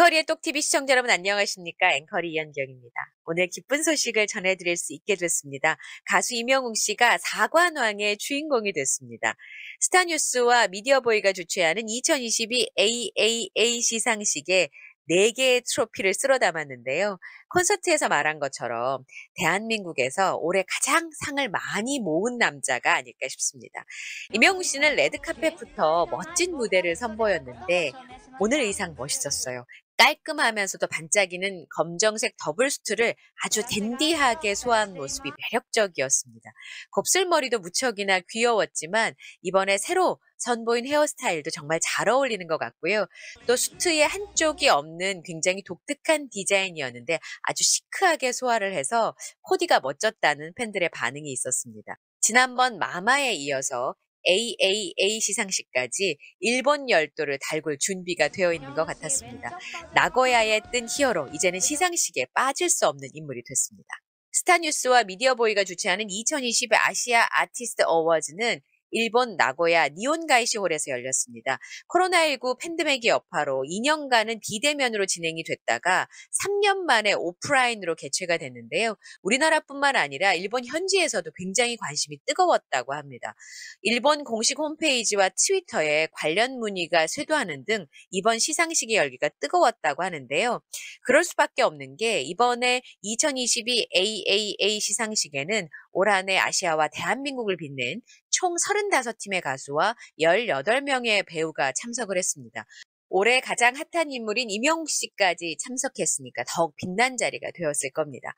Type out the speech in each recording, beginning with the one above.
앵커리의 똑TV 시청자 여러분 안녕하십니까? 앵커리 이현경입니다. 오늘 기쁜 소식을 전해드릴 수 있게 됐습니다. 가수 임영웅 씨가 사관왕의 주인공이 됐습니다. 스타뉴스와 미디어보이가 주최하는 2022 AAA 시상식에 4개의 트로피를 쓸어 담았는데요. 콘서트에서 말한 것처럼 대한민국에서 올해 가장 상을 많이 모은 남자가 아닐까 싶습니다. 임영웅 씨는 레드카펫부터 멋진 무대를 선보였는데 오늘 의상 멋있었어요. 깔끔하면서도 반짝이는 검정색 더블 수트를 아주 댄디하게 소화한 모습이 매력적이었습니다. 곱슬머리도 무척이나 귀여웠지만 이번에 새로 선보인 헤어스타일도 정말 잘 어울리는 것 같고요. 또 수트의 한쪽이 없는 굉장히 독특한 디자인이었는데 아주 시크하게 소화를 해서 코디가 멋졌다는 팬들의 반응이 있었습니다. 지난번 마마에 이어서 AAA 시상식까지 일본 열도를 달굴 준비가 되어 있는 것 같았습니다. 나고야에 뜬 히어로, 이제는 시상식에 빠질 수 없는 인물이 됐습니다. 스타뉴스와 미디어보이가 주최하는 2020 아시아 아티스트 어워즈는 일본 나고야 니온가이시홀에서 열렸습니다. 코로나19 팬데믹의 여파로 2년간은 비대면으로 진행이 됐다가 3년 만에 오프라인으로 개최가 됐는데요. 우리나라뿐만 아니라 일본 현지에서도 굉장히 관심이 뜨거웠다고 합니다. 일본 공식 홈페이지와 트위터에 관련 문의가 쇄도하는 등 이번 시상식의 열기가 뜨거웠다고 하는데요. 그럴 수밖에 없는 게 이번에 2022 AAA 시상식에는 올 한 해 아시아와 대한민국을 빛낸 총 35팀의 가수와 18명의 배우가 참석을 했습니다. 올해 가장 핫한 인물인 임영웅 씨까지 참석했으니까 더욱 빛난 자리가 되었을 겁니다.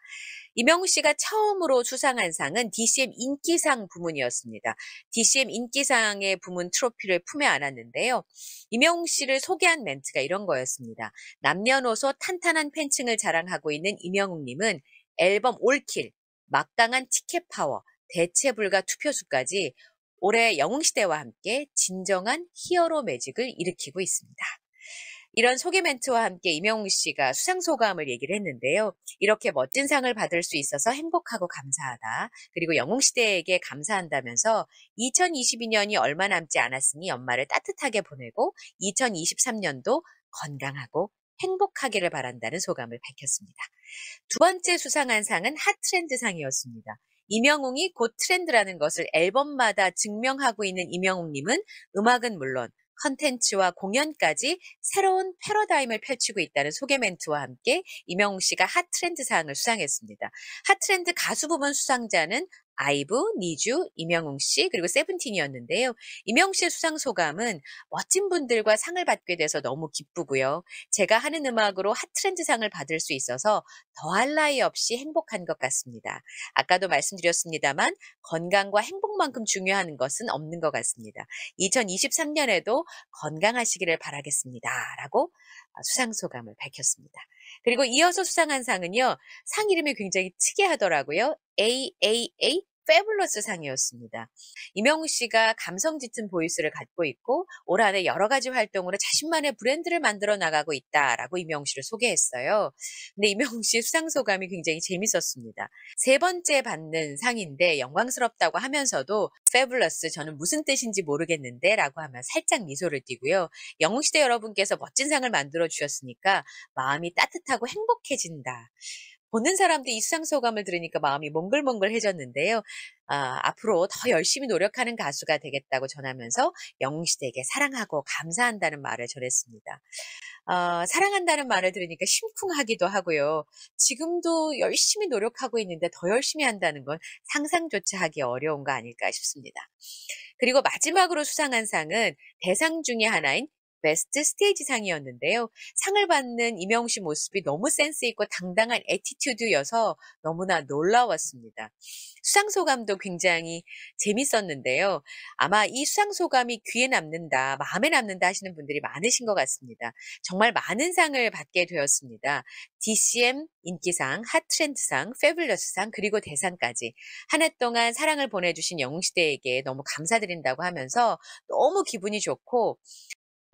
임영웅 씨가 처음으로 수상한 상은 DCM 인기상 부문이었습니다. DCM 인기상의 부문 트로피를 품에 안았는데요. 임영웅 씨를 소개한 멘트가 이런 거였습니다. 남녀노소 탄탄한 팬층을 자랑하고 있는 임영웅님은 앨범 올킬, 막강한 티켓 파워, 대체 불가 투표수까지 올해 영웅시대와 함께 진정한 히어로 매직을 일으키고 있습니다. 이런 소개 멘트와 함께 임영웅 씨가 수상 소감을 얘기를 했는데요. 이렇게 멋진 상을 받을 수 있어서 행복하고 감사하다. 그리고 영웅시대에게 감사한다면서 2022년이 얼마 남지 않았으니 연말을 따뜻하게 보내고 2023년도 건강하고 행복하기를 바란다는 소감을 밝혔습니다. 두 번째 수상한 상은 핫트렌드상이었습니다. 임영웅이 곧 트렌드라는 것을 앨범마다 증명하고 있는 임영웅님은 음악은 물론 컨텐츠와 공연까지 새로운 패러다임을 펼치고 있다는 소개 멘트와 함께 임영웅 씨가 핫트렌드상을 수상했습니다. 핫트렌드 가수 부문 수상자는 아이브, 니쥬, 임영웅 씨, 그리고 세븐틴이었는데요. 임영웅 씨의 수상 소감은 멋진 분들과 상을 받게 돼서 너무 기쁘고요. 제가 하는 음악으로 핫트렌드상을 받을 수 있어서 더할 나위 없이 행복한 것 같습니다. 아까도 말씀드렸습니다만 건강과 행복만큼 중요한 것은 없는 것 같습니다. 2023년에도 건강하시기를 바라겠습니다. 라고 수상 소감을 밝혔습니다. 그리고 이어서 수상한 상은요. 상 이름이 굉장히 특이하더라고요. AAA 패블러스 상이었습니다. 임영웅 씨가 감성 짙은 보이스를 갖고 있고 올 한 해 여러 가지 활동으로 자신만의 브랜드를 만들어 나가고 있다라고 임영웅 씨를 소개했어요. 근데 임영웅 씨의 수상 소감이 굉장히 재밌었습니다. 세 번째 받는 상인데 영광스럽다고 하면서도 패블러스 저는 무슨 뜻인지 모르겠는데 라고 하면 살짝 미소를 띠고요. 영웅시대 여러분께서 멋진 상을 만들어 주셨으니까 마음이 따뜻하고 행복해진다. 보는 사람도 이 수상 소감을 들으니까 마음이 몽글몽글해졌는데요. 앞으로 더 열심히 노력하는 가수가 되겠다고 전하면서 영웅시대에게 사랑하고 감사한다는 말을 전했습니다. 사랑한다는 말을 들으니까 심쿵하기도 하고요. 지금도 열심히 노력하고 있는데 더 열심히 한다는 건 상상조차 하기 어려운 거 아닐까 싶습니다. 그리고 마지막으로 수상한 상은 대상 중에 하나인 베스트 스테이지 상이었는데요. 상을 받는 임영웅 씨 모습이 너무 센스 있고 당당한 애티튜드여서 너무나 놀라웠습니다. 수상 소감도 굉장히 재밌었는데요. 아마 이 수상 소감이 귀에 남는다, 마음에 남는다 하시는 분들이 많으신 것 같습니다. 정말 많은 상을 받게 되었습니다. DCM 인기상, 핫트렌드상, 패블러스상, 그리고 대상까지 한 해 동안 사랑을 보내주신 영웅시대에게 너무 감사드린다고 하면서 너무 기분이 좋고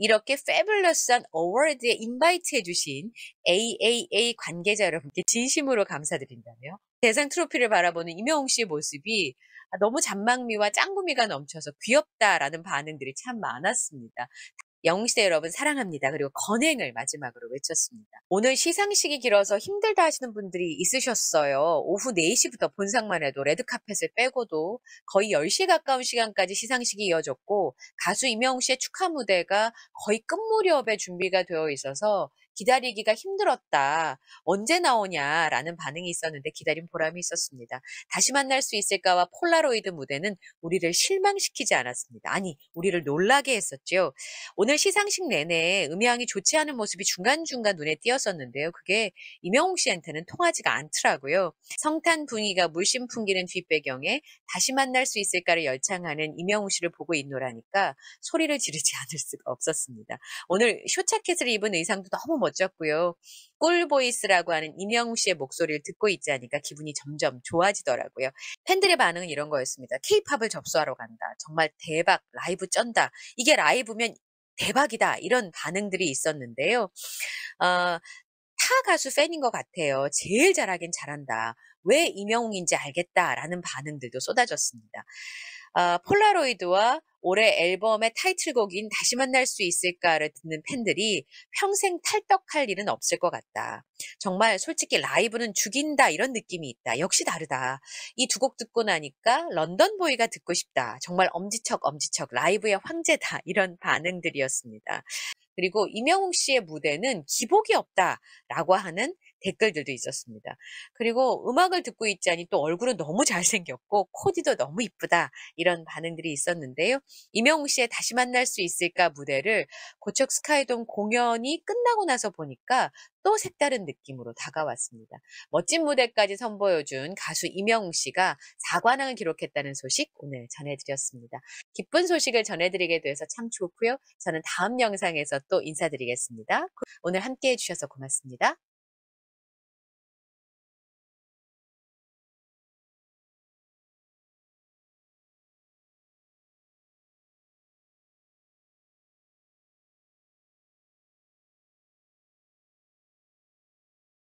이렇게 패블러스한 어워드에 인바이트 해주신 AAA 관계자 여러분께 진심으로 감사드린다며 대상 트로피를 바라보는 임영웅 씨의 모습이 너무 잔망미와 짱구미가 넘쳐서 귀엽다라는 반응들이 참 많았습니다. 영웅시대 여러분 사랑합니다. 그리고 건행을 마지막으로 외쳤습니다. 오늘 시상식이 길어서 힘들다 하시는 분들이 있으셨어요. 오후 4시부터 본상만 해도 레드카펫을 빼고도 거의 10시 가까운 시간까지 시상식이 이어졌고 가수 임영웅 씨의 축하 무대가 거의 끝 무렵에 준비가 되어 있어서 기다리기가 힘들었다. 언제 나오냐라는 반응이 있었는데 기다린 보람이 있었습니다. 다시 만날 수 있을까와 폴라로이드 무대는 우리를 실망시키지 않았습니다. 아니, 우리를 놀라게 했었죠. 오늘 시상식 내내 음향이 좋지 않은 모습이 중간중간 눈에 띄었었는데요. 그게 임영웅 씨한테는 통하지가 않더라고요. 성탄 분위기가 물씬 풍기는 뒷배경에 다시 만날 수 있을까를 열창하는 임영웅 씨를 보고 있노라니까 소리를 지르지 않을 수가 없었습니다. 오늘 쇼자켓을 입은 의상도 너무 멋졌고요. 꿀보이스라고 하는 임영웅 씨의 목소리를 듣고 있지 않으니까 기분이 점점 좋아지더라고요. 팬들의 반응은 이런 거였습니다. 케이팝을 접수하러 간다. 정말 대박, 라이브 쩐다. 이게 라이브면 대박이다. 이런 반응들이 있었는데요. 타 가수 팬인 것 같아요. 제일 잘하긴 잘한다. 왜 임영웅인지 알겠다라는 반응들도 쏟아졌습니다. 폴라로이드와 올해 앨범의 타이틀곡인 다시 만날 수 있을까를 듣는 팬들이 평생 탈덕할 일은 없을 것 같다. 정말 솔직히 라이브는 죽인다 이런 느낌이 있다. 역시 다르다. 이 두 곡 듣고 나니까 런던보이가 듣고 싶다. 정말 엄지척 엄지척 라이브의 황제다. 이런 반응들이었습니다. 그리고 임영웅 씨의 무대는 기복이 없다라고 하는 댓글들도 있었습니다. 그리고 음악을 듣고 있자니 또 얼굴은 너무 잘생겼고 코디도 너무 이쁘다 이런 반응들이 있었는데요. 임영웅 씨의 다시 만날 수 있을까 무대를 고척 스카이돔 공연이 끝나고 나서 보니까 또 색다른 느낌으로 다가왔습니다. 멋진 무대까지 선보여준 가수 임영웅 씨가 4관왕을 기록했다는 소식 오늘 전해드렸습니다. 기쁜 소식을 전해드리게 돼서 참 좋고요. 저는 다음 영상에서 또 인사드리겠습니다. 오늘 함께해 주셔서 고맙습니다.